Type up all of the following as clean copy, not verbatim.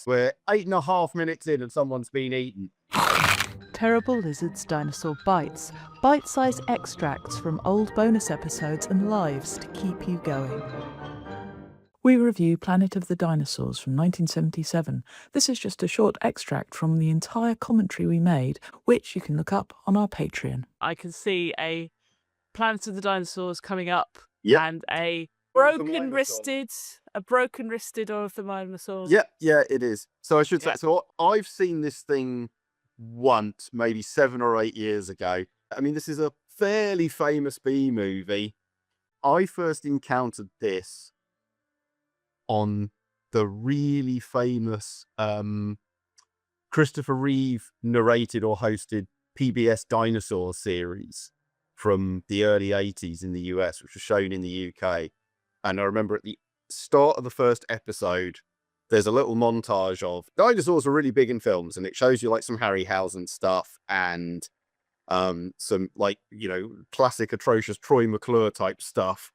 We're 8.5 minutes in and someone's been eaten. Terrible Lizard's Dinosaur Bites, bite-sized extracts from old bonus episodes and lives to keep you going. We review Planet of the Dinosaurs from 1977. This is just a short extract from the entire commentary we made, which you can look up on our Patreon. I can see a Planet of the Dinosaurs coming up, Yep. and a broken-wristed of the Minosaurs. Yeah, it is. So I should say, so I've seen this thing once, maybe 7 or 8 years ago. I mean, this is a fairly famous B movie. I first encountered this on the really famous Christopher Reeve narrated or hosted PBS Dinosaur series from the early 80s in the US, which was shown in the UK. And I remember at the start of the first episode, there's a little montage of dinosaurs are really big in films, and it shows you like some Harryhausen stuff and some like, you know, classic atrocious Troy McClure type stuff.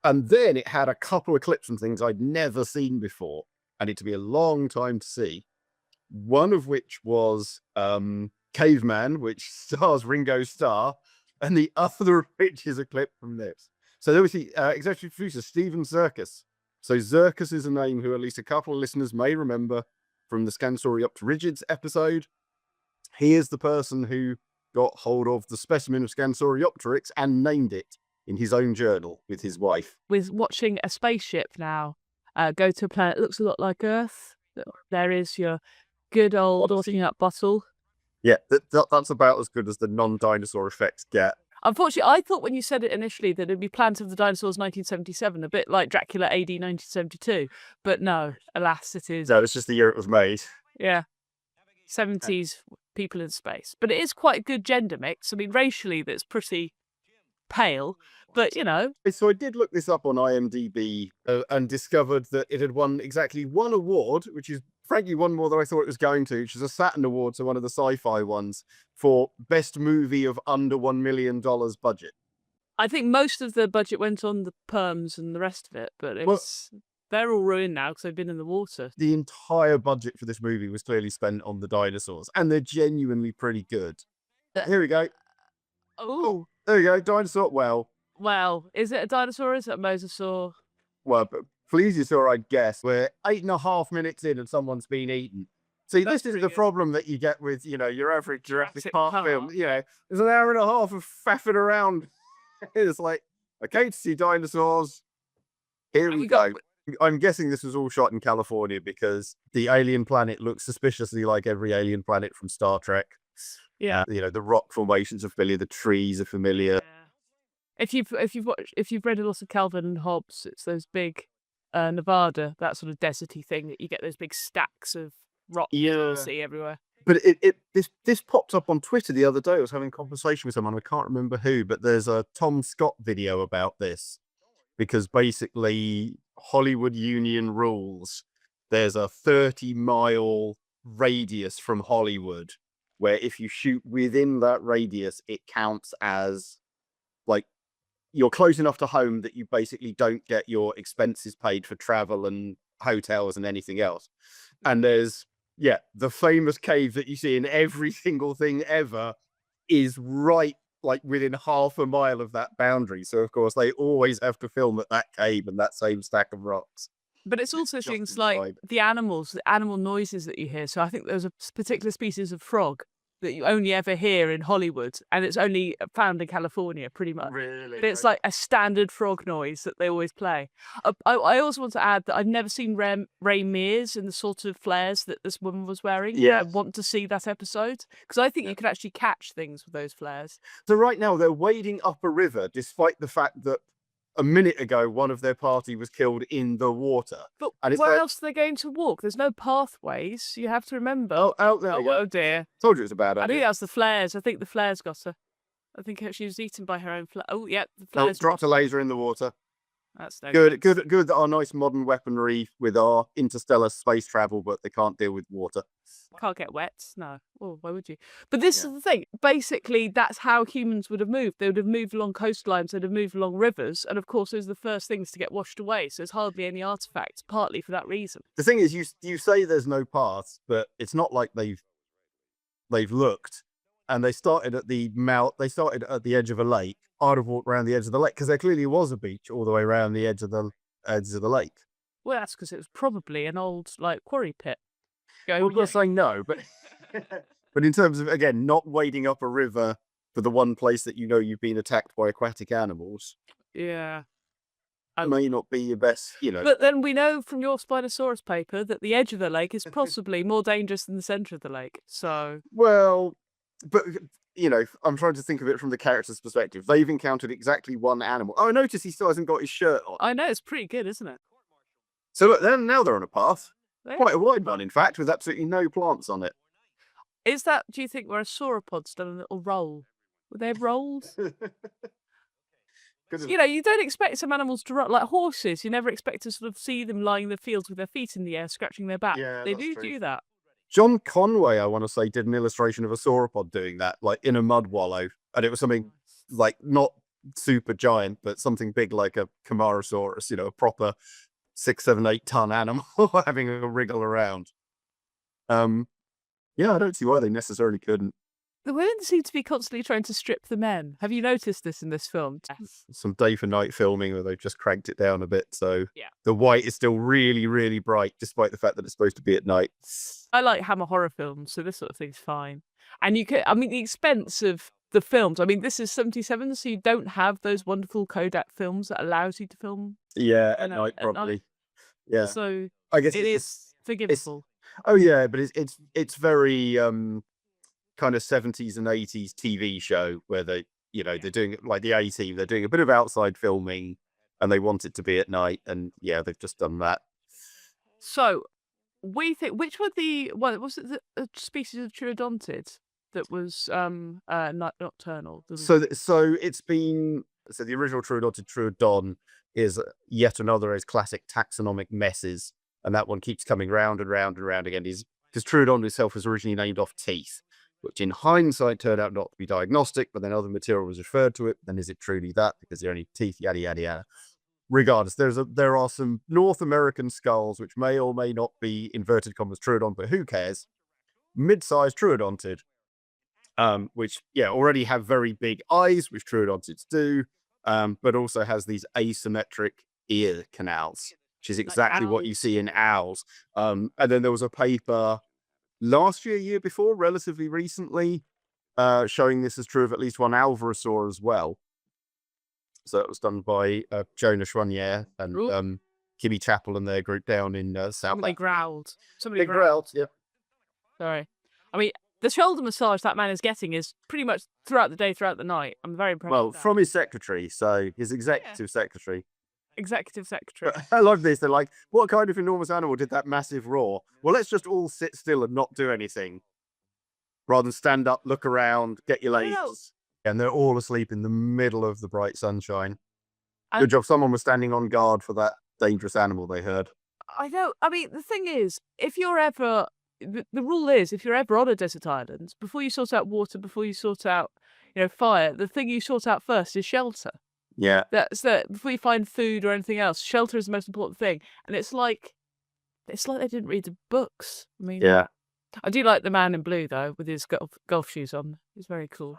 And then it had a couple of clips and things I'd never seen before, and it took me a long time to see. One of which was Caveman, which stars Ringo Starr, and the other of which is a clip from this. So there was the executive producer, Steven Zirkus. So Zirkus is a name who at least a couple of listeners may remember from the Scansoriopterigids episode. He is the person who got hold of the specimen of Scansoriopteryx and named it in his own journal with his wife. We're watching a spaceship now go to a planet that looks a lot like Earth. There is your good old looking up bottle. Yeah, that's about as good as the non-dinosaur effects get. Unfortunately, I thought when you said it initially that it'd be Planet of the Dinosaurs 1977, a bit like Dracula AD 1972. But no, alas, it is. No, it's just the year it was made. Yeah. 70s people in space. But it is quite a good gender mix. I mean, racially, that's pretty pale, but you know. So I did look this up on IMDb and discovered that it had won exactly one award, which is frankly one more than I thought it was going to, which is a Saturn Award, so one of the sci-fi ones, for best movie of under $1 million budget. I think most of the budget went on the perms and the rest of it, but they're all ruined now because they've been in the water. The entire budget for this movie was clearly spent on the dinosaurs, and they're genuinely pretty good. Here we go. Oh, there we go. Dinosaur. Well, is it a dinosaur or is it a mosasaur? Well, but plesiosaur, I guess. We're 8.5 minutes in and someone's been eaten. See, this is the problem that you get with, you know, your average Jurassic Park film. You know, there's an hour and a half of faffing around. It's like, okay, to see dinosaurs. Here we go. I'm guessing this was all shot in California because the alien planet looks suspiciously like every alien planet from Star Trek. Yeah. You know, the rock formations are familiar, the trees are familiar. Yeah. If you've read a lot of Calvin and Hobbes, it's those big Nevada, that sort of deserty thing that you get those big stacks of rock you see everywhere. But this popped up on Twitter the other day. I was having a conversation with someone, I can't remember who, but there's a Tom Scott video about this because basically Hollywood union rules. There's a 30-mile radius from Hollywood where if you shoot within that radius, it counts as like you're close enough to home that you basically don't get your expenses paid for travel and hotels and anything else. And there's, the famous cave that you see in every single thing ever is right like within half a mile of that boundary. So of course they always have to film at that cave and that same stack of rocks. But it's also things like the animal noises that you hear. So I think there's a particular species of frog that you only ever hear in Hollywood, and it's only found in California, pretty much. Really? But it's like a standard frog noise that they always play. I also want to add that I've never seen Ray Mears in the sort of flares that this woman was wearing. Yeah. I want to see that episode, because I think you can actually catch things with those flares. So right now they're wading up a river, despite the fact that a minute ago one of their party was killed in the water. But and where else are they going to walk? There's no pathways. You have to remember. Oh, out there. Oh dear. Told you it was a bad idea. I think that's the flares. I think the flares got her. I think she was eaten by her own flare. Oh, yeah, the flares. Dropped a laser in the water. That's no Good that our nice modern weaponry with our interstellar space travel, but they can't deal with water. Can't get wet. No. Well, why would you? But this Yeah. is the thing. Basically, that's how humans would have moved. They would have moved along coastlines. They'd have moved along rivers. And of course, those are the first things to get washed away. So there's hardly any artifacts, partly for that reason. The thing is, you say there's no paths, but it's not like they've looked, and they started at the mouth. They started at the edge of a lake. I'd have walked around the edge of the lake because there clearly was a beach all the way around the edge of the lake. Well, that's because it was probably an old quarry pit. Well, yes, I know, but but in terms of, again, not wading up a river for the one place that you know you've been attacked by aquatic animals, Yeah. may not be your best, But then we know from your Spinosaurus paper that the edge of the lake is possibly more dangerous than the centre of the lake. So, Well, but I'm trying to think of it from the character's perspective. They've encountered exactly one animal. Oh, I notice he still hasn't got his shirt on. I know it's pretty good, isn't it? So look, now they're on a path. Yeah. Quite a wide one, in fact, with absolutely no plants on it. Is that, do you think, where a sauropod's done a little roll? Were they rolled? You don't expect some animals to run like horses. You never expect to sort of see them lying in the fields with their feet in the air, scratching their back. Yeah, They that's do true. do that. John Conway, I want to say, did an illustration of a sauropod doing that, like in a mud wallow, and it was something like not super giant, but something big like a Camarasaurus, a proper 6, 7, 8 ton animal having a wriggle around. Yeah, I don't see why they necessarily couldn't. The women seem to be constantly trying to strip the men. Have you noticed this in this film? Yes. Some day for night filming where they've just cranked it down a bit, so Yeah. the white is still really, really bright, despite the fact that it's supposed to be at night. I like Hammer horror films, so this sort of thing's fine. And the expense of the films, this is 77, so you don't have those wonderful Kodak films that allows you to film. Yeah, at night, at night. probably. Yeah. So I guess it it's is forgivable. Oh yeah, but it's very kind of 70s and 80s TV show where they they're doing it like the A-Team. They're doing a bit of outside filming, and they want it to be at night, and yeah, they've just done that. So we think, which were was it the species of troodontid that was nocturnal? So it's been the original troodontid Troodon is yet another of those classic taxonomic messes, and that one keeps coming round and round and round again. Because Troodon itself was originally named off teeth, which in hindsight turned out not to be diagnostic, but then other material was referred to it. Then is it truly that? Because they're only teeth, yada, yada, yada. Regardless, there are some North American skulls, which may or may not be inverted commas Troodon, but who cares? Mid-sized Troodontid, which, already have very big eyes, which Troodontids do, but also has these asymmetric ear canals, which is exactly what you see in owls. And then there was a paper last year before, relatively recently, showing this is true of at least one Alvarezsaur as well. So it was done by Jonah Chouanier and Kimmy Chappell and their group down in South. Somebody growled. They growled, yeah. Sorry. The shoulder massage that man is getting is pretty much throughout the day, throughout the night. I'm very impressed. Well, with that. from his secretary, so his executive secretary. Executive secretary. I love this. They're like, what kind of enormous animal did that massive roar? Well, let's just all sit still and not do anything. Rather than stand up, look around, get your legs. And they're all asleep in the middle of the bright sunshine. Good job. Someone was standing on guard for that dangerous animal they heard. I know. The thing is, if you're ever... The rule is, if you're ever on a desert island, before you sort out water, before you sort out, fire, the thing you sort out first is shelter. Yeah. Before you find food or anything else, shelter is the most important thing. And it's like they didn't read the books. Yeah. I do like the man in blue, though, with his golf shoes on. He's very cool.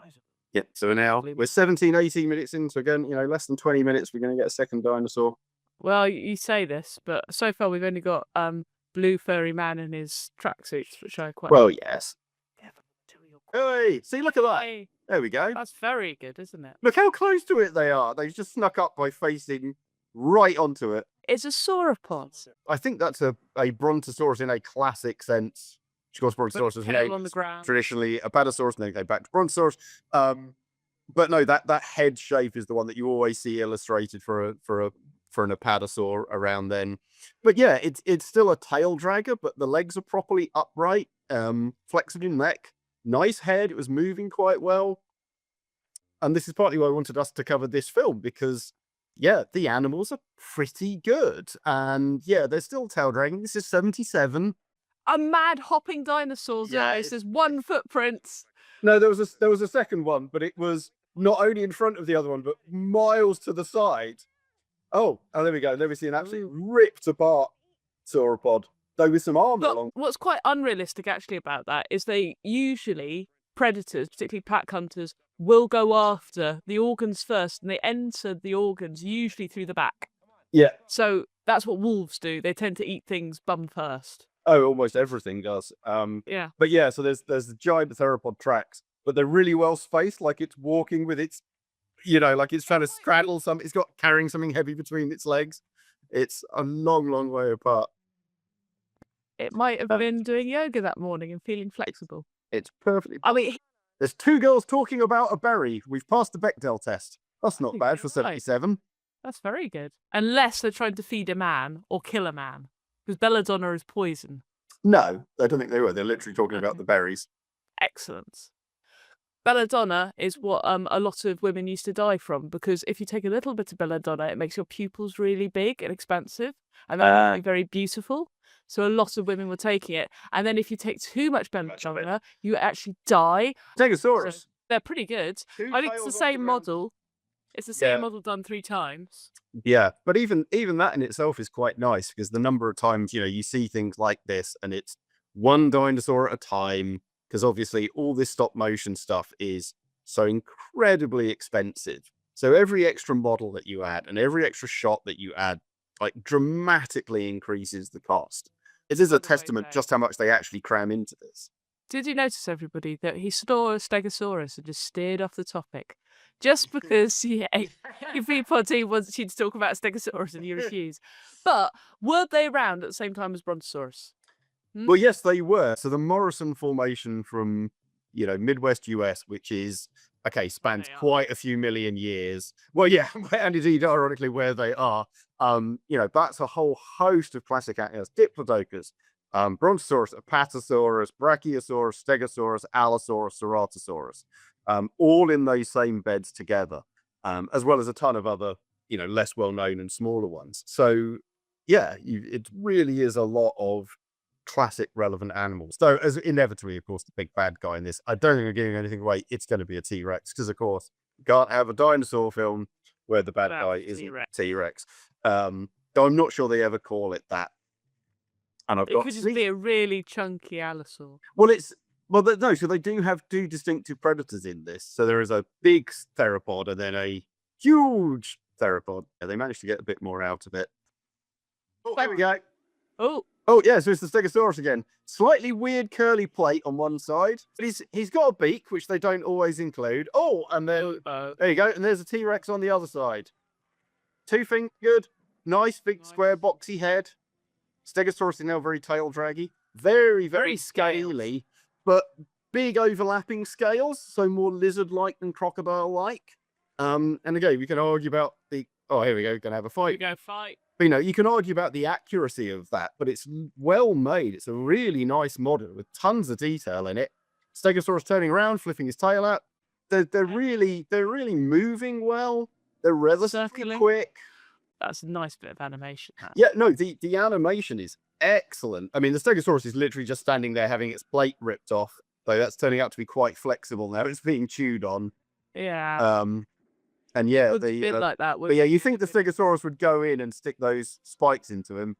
Yeah, so now we're 17, 18 minutes in, so again, less than 20 minutes, we're going to get a second dinosaur. Well, you say this, but so far we've only got blue furry man in his tracksuits, which I quite... Well, yes. Hey, see, look at that. Hey, There we go. that's very good, isn't it? Look how close to it they are. They've just snuck up by facing right onto it. It's a sauropod. I think that's a Brontosaurus in a classic sense. Of course, Brontosaurus was Tail named on the ground. traditionally Apatosaurus, and then go back to Brontosaurus. But no, that head shape is the one that you always see illustrated for an Apatosaur around then. But yeah, it's still a tail dragger, but the legs are properly upright, flexible neck, nice head. It was moving quite well. And this is partly why I wanted us to cover this film, because yeah, the animals are pretty good. And yeah, they're still tail dragging. This is 77. A mad hopping dinosaurs. Yeah, Yeah, there's one footprint. No, there was a second one, but it was not only in front of the other one, but miles to the side. Oh, there we go. There we see an absolutely ripped apart sauropod, though with some armor along. What's quite unrealistic actually about that is they usually, predators, particularly pack hunters, will go after the organs first, and they enter the organs usually through the back. Yeah. So that's what wolves do. They tend to eat things bum first. Oh, almost everything does. Yeah. But yeah, so there's the giant theropod tracks, but they're really well spaced, like it's walking with its, like it's trying to straddle something. It's got carrying something heavy between its legs. It's a long, long way apart. It might have been doing yoga that morning and feeling flexible. It's perfectly. I mean, there's two girls talking about a berry. We've passed the Bechdel test. That's not bad for 77. That's very good. Unless they're trying to feed a man or kill a man, because belladonna is poison. No, I don't think they were. They're literally talking about the berries. Excellent. Belladonna is what a lot of women used to die from, because if you take a little bit of belladonna, it makes your pupils really big and expansive, and that's very, very beautiful. So a lot of women were taking it. And then if you take too much belladonna, you actually die. Stegosaurus. So they're pretty good. I think it's the same model. It's the same model done 3 times. Yeah, but even that in itself is quite nice, because the number of times, you see things like this and it's one dinosaur at a time, because obviously all this stop motion stuff is so incredibly expensive. So every extra model that you add and every extra shot that you add, like, dramatically increases the cost. It is a testament just how much they actually cram into this. Did you notice, everybody, that he saw a Stegosaurus and just steered off the topic? Just because people wants you to talk about Stegosaurus and you refuse. But were they around at the same time as Brontosaurus? Well, yes, they were. So the Morrison Formation from, Midwest US, which is, spans quite a few million years. Well, yeah, and indeed, ironically, where they are, that's a whole host of classic animals: Diplodocus, Brontosaurus, Apatosaurus, Brachiosaurus, Stegosaurus, Allosaurus, Ceratosaurus, all in those same beds together, as well as a ton of other, less well-known and smaller ones. So, yeah, it really is a lot of classic relevant animals. Though, as inevitably, of course, the big bad guy in this, I don't think I'm giving anything away. It's going to be a T-Rex, because, of course, you can't have a dinosaur film where the bad guy isn't T-Rex. Though I'm not sure they ever call it that. And it could just be a really chunky allosaur. So they do have 2 distinctive predators in this. So there is a big theropod and then a huge theropod. Yeah, they managed to get a bit more out of it. Oh, there we go. Oh, yeah, so it's the Stegosaurus again. Slightly weird curly plate on one side. But he's got a beak, which they don't always include. Oh, and then there you go. And there's a T-Rex on the other side. 2 things, good. Nice, big, square, boxy head. Stegosaurus is now very tail draggy. Very, very scaly, but big overlapping scales, so more lizard-like than crocodile-like. And again, we can argue about the... Oh, here we go, going to have a fight. Here we go, fight. But, you can argue about the accuracy of that, but it's well made. It's a really nice model with tons of detail in it. Stegosaurus turning around, flipping his tail out. They're really moving well. They're relatively quick. That's a nice bit of animation. Yeah, no, the animation is excellent. I mean, the Stegosaurus is literally just standing there having its plate ripped off. So that's turning out to be quite flexible now. It's being chewed on. Yeah. And yeah, a bit like that. But yeah, you think the Stegosaurus would go in and stick those spikes into him?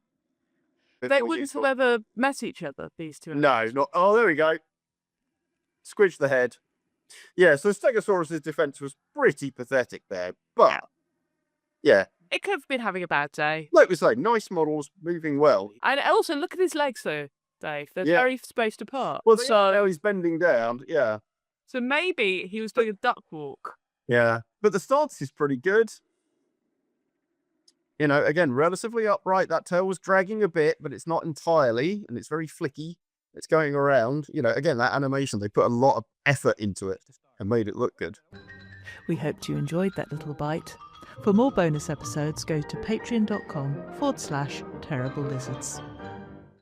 They wouldn't have ever met each other, these two. No, not. Oh, there we go. Squidge the head. Yeah, so Stegosaurus's defense was pretty pathetic there, but yeah. It could have been having a bad day. Like we say, nice models, moving well. And also, look at his legs, though, Dave. They're very spaced apart. Well, so now he's bending down, yeah. So maybe he was doing a duck walk. Yeah, but the stance is pretty good. Again, relatively upright. That tail was dragging a bit, but it's not entirely, and it's very flicky. It's going around. Again, that animation, they put a lot of effort into it and made it look good. We hoped you enjoyed that little bite. For more bonus episodes, go to patreon.com/terrible lizards.